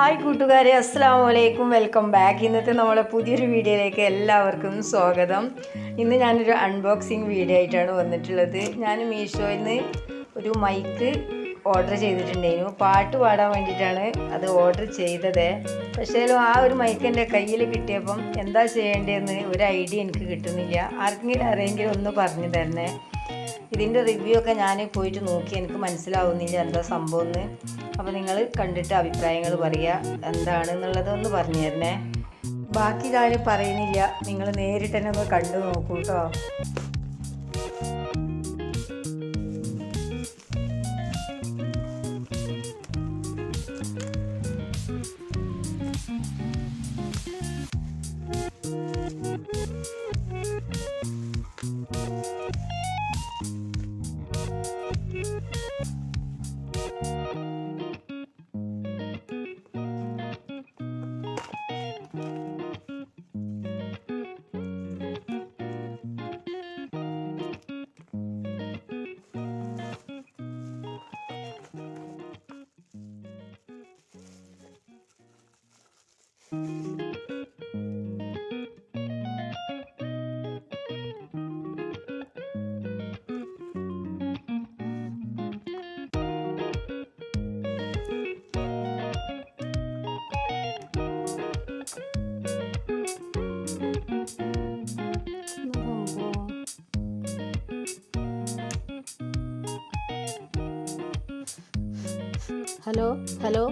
Hi കൂട്ടുകാരെ, അസ്സലാമു അലൈക്കും. Welcome back. ഇന്നത്തെ നമ്മളെ പുതിയൊരു വീഡിയോയിലേക്ക് എല്ലാവർക്കും സ്വാഗതം. ഇന്ന് ഞാനൊരു അൺബോക്സിങ് വീഡിയോ ആയിട്ടാണ് വന്നിട്ടുള്ളത്. ഞാൻ മീഷോയിൽ നിന്ന് ഒരു മൈക്ക് ഓർഡർ ചെയ്തിട്ടുണ്ടായിരുന്നു. പാട്ട് പാടാൻ വേണ്ടിയിട്ടാണ് അത് ഓർഡർ ചെയ്തത്. പക്ഷേ ആ ഒരു മൈക്ക് എൻ്റെ കയ്യിൽ കിട്ടിയപ്പം എന്താ ചെയ്യേണ്ടതെന്ന് ഒരു ഐഡിയ എനിക്ക് കിട്ടുന്നില്ല. ആരെങ്കിലും ഒന്ന് പറഞ്ഞു തരണേ. ഇതിൻ്റെ റിവ്യൂ ഒക്കെ ഞാൻ പോയിട്ട് നോക്കി, എനിക്ക് മനസ്സിലാവുന്നില്ല എന്താ സംഭവം എന്ന്. അപ്പോൾ നിങ്ങൾ കണ്ടിട്ട് അഭിപ്രായങ്ങൾ പറയുക, എന്താണെന്നുള്ളത് ഒന്ന് പറഞ്ഞു തരണേ. ബാക്കി ഞാൻ പറയുന്നില്ല, നിങ്ങൾ നേരിട്ട് തന്നെ ഒന്ന് കണ്ടു നോക്കൂ കേട്ടോ. ഹലോ